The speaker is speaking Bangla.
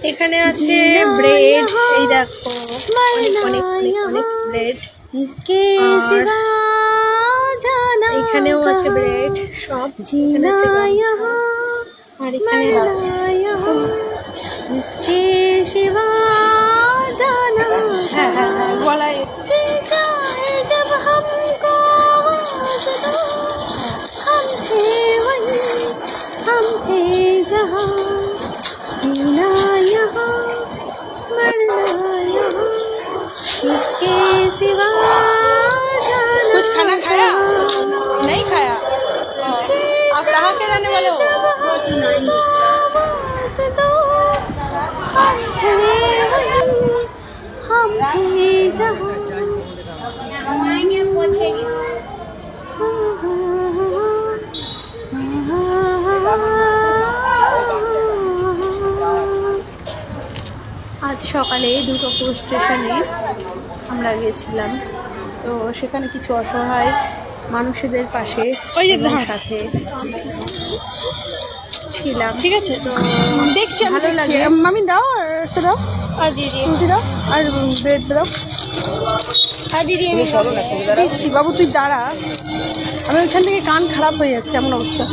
এখানে আছে ব্রেড, এই দেখো অনেক অনেক অনেক অনেক ব্রেড। আর এখানেও আছে ব্রেড, সব এখানে আছে গামছা। আর এখানে হ্যাঁ হ্যাঁ হ্যাঁ গলায় कुछ खाना खाया नहीं खाया आप कहाँ के रहने वाले हो আজ সকালে দুর্গাপুর স্টেশনে আমরা গেছিলাম, তো সেখানে কিছু অসহায় মানুষদের পাশে সাথে ছিলাম। ঠিক আছে, তো দেখছি ভালো লাগে। মামি দাও আর একটা দাও, আর দিদি রুটি দাও আর ব্রেড দাও। আর দিদি দিচ্ছি, বাবু তুই দাঁড়া, আমি ওইখান থেকে কান খারাপ হয়ে যাচ্ছে এমন অবস্থা।